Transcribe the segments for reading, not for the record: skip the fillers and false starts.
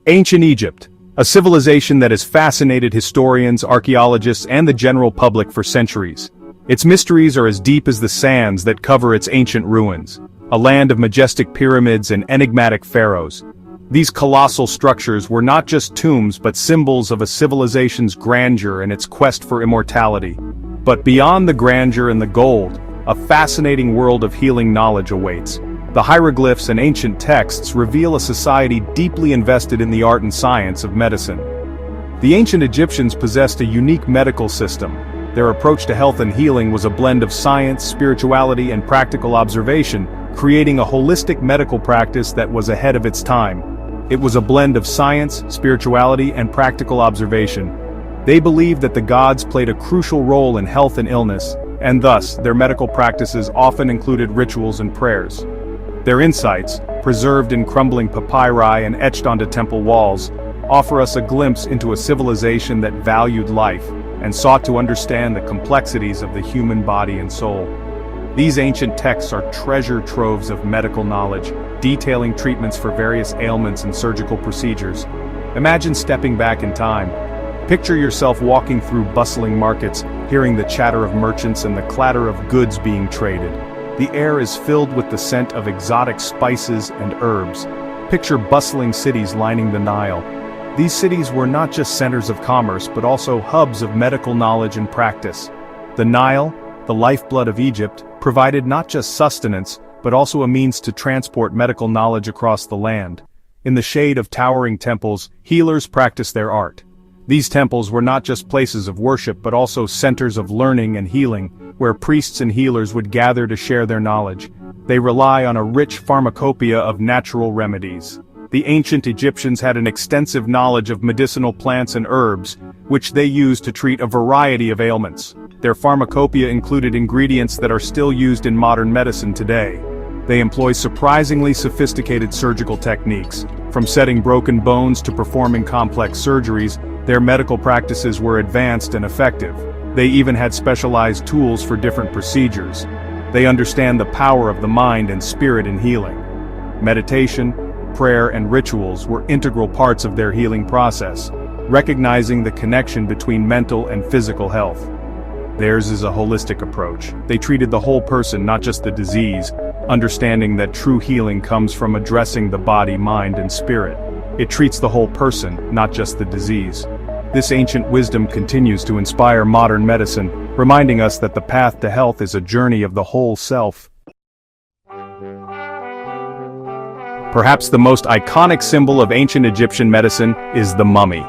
Ancient Egypt, a civilization that has fascinated historians, archaeologists, and the general public for centuries. Its mysteries are as deep as the sands that cover its ancient ruins, a land of majestic pyramids and enigmatic pharaohs. These colossal structures were not just tombs but symbols of a civilization's grandeur and its quest for immortality. But beyond the grandeur and the gold, a fascinating world of healing knowledge awaits. The hieroglyphs and ancient texts reveal a society deeply invested in the art and science of medicine. The ancient Egyptians possessed a unique medical system. Their approach to health and healing was a blend of science, spirituality, and practical observation, creating a holistic medical practice that was ahead of its time. It was a blend of science, spirituality, and practical observation. They believed that the gods played a crucial role in health and illness, and thus, their medical practices often included rituals and prayers. Their insights, preserved in crumbling papyri and etched onto temple walls, offer us a glimpse into a civilization that valued life and sought to understand the complexities of the human body and soul. These ancient texts are treasure troves of medical knowledge, detailing treatments for various ailments and surgical procedures. Imagine stepping back in time. Picture yourself walking through bustling markets, hearing the chatter of merchants and the clatter of goods being traded. The air is filled with the scent of exotic spices and herbs. Picture bustling cities lining the Nile. These cities were not just centers of commerce but also hubs of medical knowledge and practice. The Nile, the lifeblood of Egypt, provided not just sustenance but also a means to transport medical knowledge across the land. In the shade of towering temples, healers practiced their art. These temples were not just places of worship but also centers of learning and healing, where priests and healers would gather to share their knowledge. They rely on a rich pharmacopoeia of natural remedies. The ancient Egyptians had an extensive knowledge of medicinal plants and herbs, which they used to treat a variety of ailments. Their pharmacopoeia included ingredients that are still used in modern medicine today. They employ surprisingly sophisticated surgical techniques. From setting broken bones to performing complex surgeries, their medical practices were advanced and effective. They even had specialized tools for different procedures. They understand the power of the mind and spirit in healing. Meditation, prayer, and rituals were integral parts of their healing process, recognizing the connection between mental and physical health. Theirs is a holistic approach. They treated the whole person, not just the disease, understanding that true healing comes from addressing the body, mind, and spirit. It treats the whole person, not just the disease. This ancient wisdom continues to inspire modern medicine, reminding us that the path to health is a journey of the whole self. Perhaps the most iconic symbol of ancient Egyptian medicine is the mummy.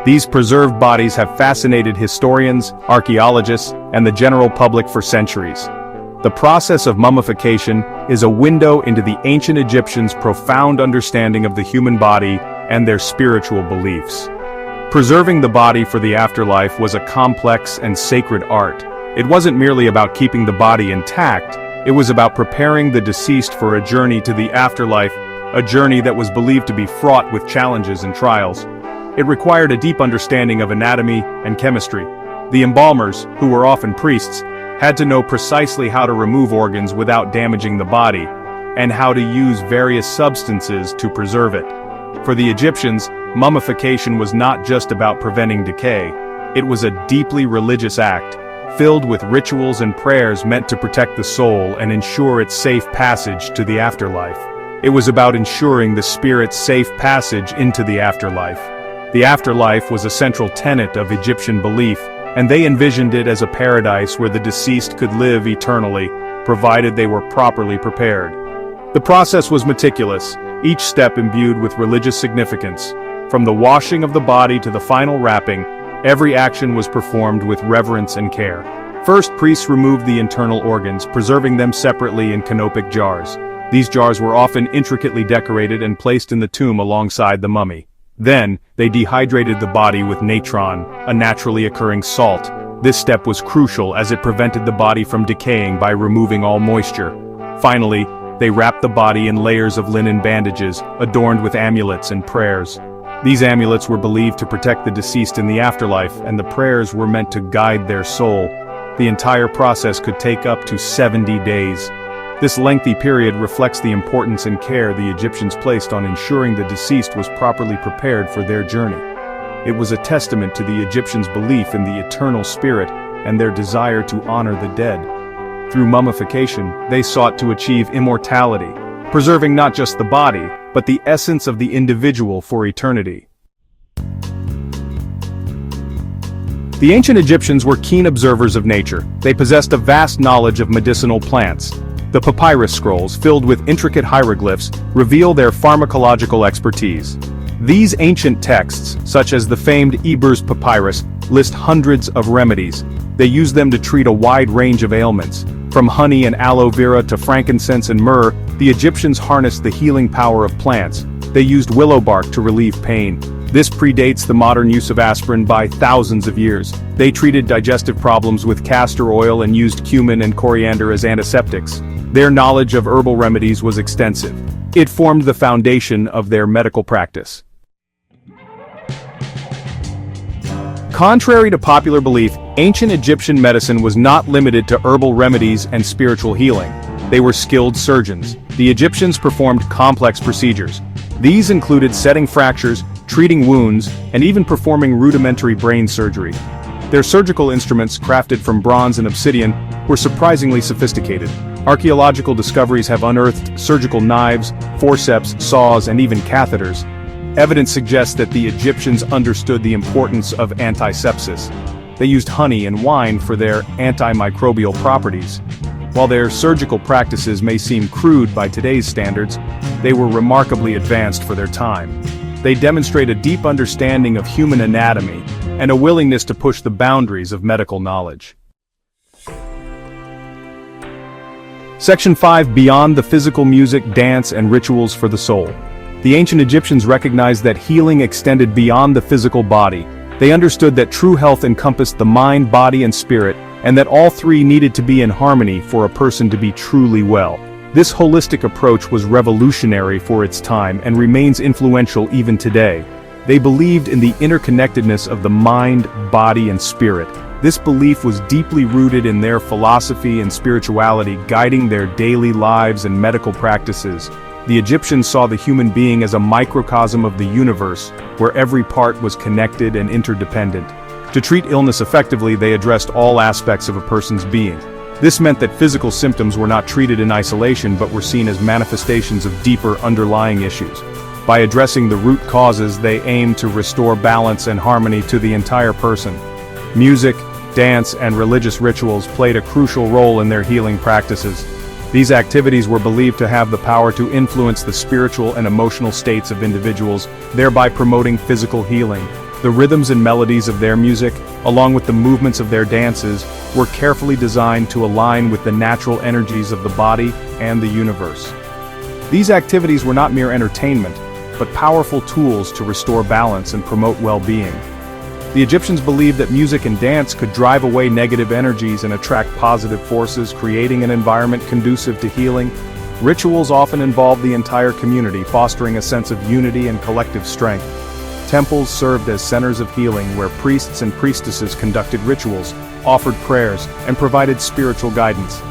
These preserved bodies have fascinated historians, archaeologists, and the general public for centuries. The process of mummification is a window into the ancient Egyptians' profound understanding of the human body and their spiritual beliefs. Preserving the body for the afterlife was a complex and sacred art. It wasn't merely about keeping the body intact, it was about preparing the deceased for a journey to the afterlife, a journey that was believed to be fraught with challenges and trials. It required a deep understanding of anatomy and chemistry. The embalmers, who were often priests, had to know precisely how to remove organs without damaging the body, and how to use various substances to preserve it. For the Egyptians, mummification was not just about preventing decay. It was a deeply religious act, filled with rituals and prayers meant to protect the soul and ensure its safe passage to the afterlife. It was about ensuring the spirit's safe passage into the afterlife. The afterlife was a central tenet of Egyptian belief, and they envisioned it as a paradise where the deceased could live eternally, provided they were properly prepared. The process was meticulous, each step imbued with religious significance. From the washing of the body to the final wrapping, every action was performed with reverence and care. First, priests removed the internal organs, preserving them separately in canopic jars. These jars were often intricately decorated and placed in the tomb alongside the mummy. Then, they dehydrated the body with natron, a naturally occurring salt. This step was crucial as it prevented the body from decaying by removing all moisture. Finally, they wrapped the body in layers of linen bandages, adorned with amulets and prayers. These amulets were believed to protect the deceased in the afterlife, and the prayers were meant to guide their soul. The entire process could take up to 70 days. This lengthy period reflects the importance and care the Egyptians placed on ensuring the deceased was properly prepared for their journey. It was a testament to the Egyptians' belief in the eternal spirit and their desire to honor the dead. Through mummification, they sought to achieve immortality, preserving not just the body, but the essence of the individual for eternity. The ancient Egyptians were keen observers of nature. They possessed a vast knowledge of medicinal plants. The papyrus scrolls, filled with intricate hieroglyphs, reveal their pharmacological expertise. These ancient texts, such as the famed Ebers papyrus, list hundreds of remedies. They use them to treat a wide range of ailments. From honey and aloe vera to frankincense and myrrh, the Egyptians harnessed the healing power of plants. They used willow bark to relieve pain. This predates the modern use of aspirin by thousands of years. They treated digestive problems with castor oil and used cumin and coriander as antiseptics. Their knowledge of herbal remedies was extensive. It formed the foundation of their medical practice. Contrary to popular belief, ancient Egyptian medicine was not limited to herbal remedies and spiritual healing. They were skilled surgeons. The Egyptians performed complex procedures. These included setting fractures, treating wounds, and even performing rudimentary brain surgery. Their surgical instruments, crafted from bronze and obsidian, were surprisingly sophisticated. Archaeological discoveries have unearthed surgical knives, forceps, saws, and even catheters. Evidence suggests that the Egyptians understood the importance of antisepsis. They used honey and wine for their antimicrobial properties. While their surgical practices may seem crude by today's standards, they were remarkably advanced for their time. They demonstrate a deep understanding of human anatomy and a willingness to push the boundaries of medical knowledge. Section 5: Beyond the physical music, dance, and rituals for the soul. The ancient Egyptians recognized that healing extended beyond the physical body. They understood that true health encompassed the mind, body, and spirit, and that all three needed to be in harmony for a person to be truly well. This holistic approach was revolutionary for its time and remains influential even today. They believed in the interconnectedness of the mind, body, and spirit. This belief was deeply rooted in their philosophy and spirituality, guiding their daily lives and medical practices. The Egyptians saw the human being as a microcosm of the universe, where every part was connected and interdependent. To treat illness effectively, they addressed all aspects of a person's being. This meant that physical symptoms were not treated in isolation but were seen as manifestations of deeper underlying issues. By addressing the root causes, they aimed to restore balance and harmony to the entire person. Music, dance, and religious rituals played a crucial role in their healing practices. These activities were believed to have the power to influence the spiritual and emotional states of individuals, thereby promoting physical healing. The rhythms and melodies of their music, along with the movements of their dances, were carefully designed to align with the natural energies of the body and the universe. These activities were not mere entertainment, but powerful tools to restore balance and promote well-being. The Egyptians believed that music and dance could drive away negative energies and attract positive forces, creating an environment conducive to healing. Rituals often involved the entire community, fostering a sense of unity and collective strength. Temples served as centers of healing where priests and priestesses conducted rituals, offered prayers, and provided spiritual guidance.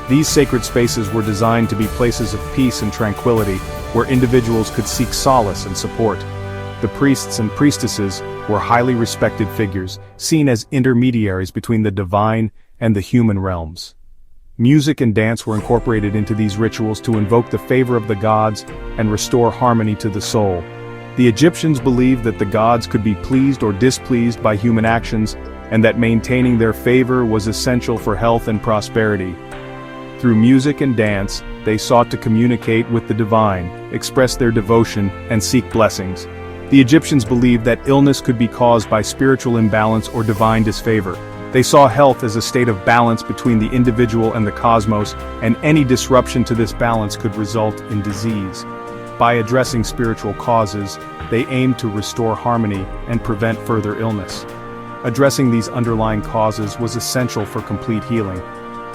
These sacred spaces were designed to be places of peace and tranquility, where individuals could seek solace and support. The priests and priestesses were highly respected figures, seen as intermediaries between the divine and the human realms. Music and dance were incorporated into these rituals to invoke the favor of the gods and restore harmony to the soul. The Egyptians believed that the gods could be pleased or displeased by human actions, and that maintaining their favor was essential for health and prosperity. Through music and dance, they sought to communicate with the divine, express their devotion, and seek blessings. The Egyptians believed that illness could be caused by spiritual imbalance or divine disfavor. They saw health as a state of balance between the individual and the cosmos, and any disruption to this balance could result in disease. By addressing spiritual causes, they aimed to restore harmony and prevent further illness. Addressing these underlying causes was essential for complete healing.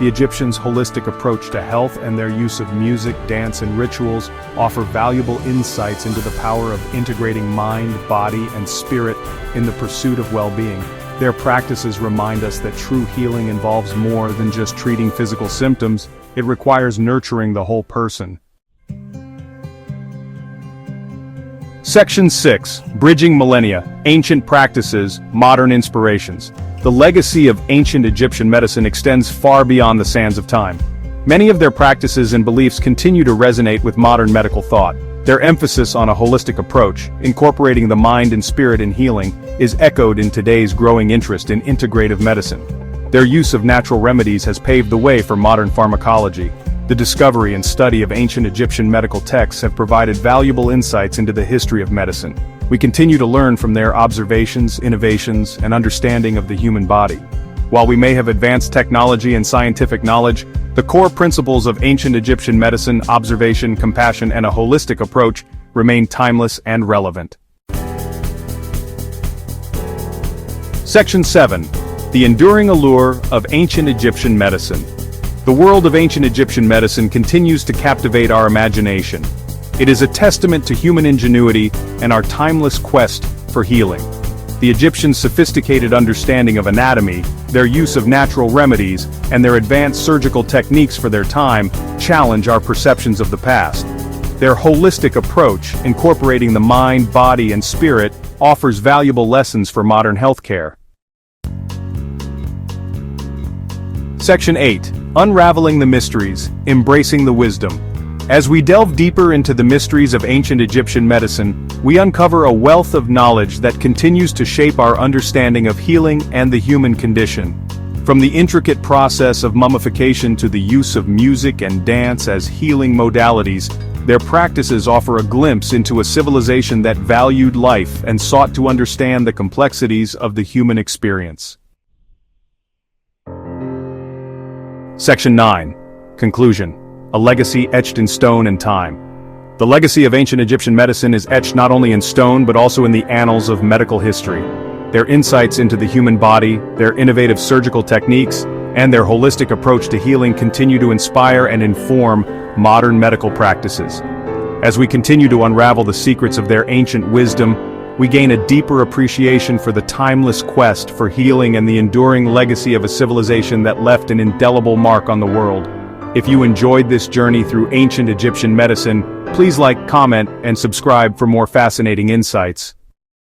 The Egyptians' holistic approach to health and their use of music, dance, and rituals offer valuable insights into the power of integrating mind, body, and spirit in the pursuit of well-being. Their practices remind us that true healing involves more than just treating physical symptoms. It requires nurturing the whole person. Section 6. Bridging Millennia, Ancient Practices, Modern Inspirations. The legacy of ancient Egyptian medicine extends far beyond the sands of time. Many of their practices and beliefs continue to resonate with modern medical thought. Their emphasis on a holistic approach, incorporating the mind and spirit in healing, is echoed in today's growing interest in integrative medicine. Their use of natural remedies has paved the way for modern pharmacology. The discovery and study of ancient Egyptian medical texts have provided valuable insights into the history of medicine. We continue to learn from their observations, innovations, and understanding of the human body. While we may have advanced technology and scientific knowledge, the core principles of ancient Egyptian medicine, observation, compassion, and a holistic approach remain timeless and relevant. Section 7. The enduring allure of ancient Egyptian medicine. The world of ancient Egyptian medicine continues to captivate our imagination. It is a testament to human ingenuity and our timeless quest for healing. The Egyptians' sophisticated understanding of anatomy, their use of natural remedies, and their advanced surgical techniques for their time challenge our perceptions of the past. Their holistic approach, incorporating the mind, body, and spirit, offers valuable lessons for modern healthcare. Section 8. Unraveling the Mysteries, Embracing the Wisdom. As we delve deeper into the mysteries of ancient Egyptian medicine, we uncover a wealth of knowledge that continues to shape our understanding of healing and the human condition. From the intricate process of mummification to the use of music and dance as healing modalities, their practices offer a glimpse into a civilization that valued life and sought to understand the complexities of the human experience. Section 9. Conclusion. A legacy etched in stone and time. The legacy of ancient Egyptian medicine is etched not only in stone but also in the annals of medical history. Their insights into the human body, their innovative surgical techniques, and their holistic approach to healing continue to inspire and inform modern medical practices. As we continue to unravel the secrets of their ancient wisdom, we gain a deeper appreciation for the timeless quest for healing and the enduring legacy of a civilization that left an indelible mark on the world. If you enjoyed this journey through ancient Egyptian medicine, please like, comment, and subscribe for more fascinating insights.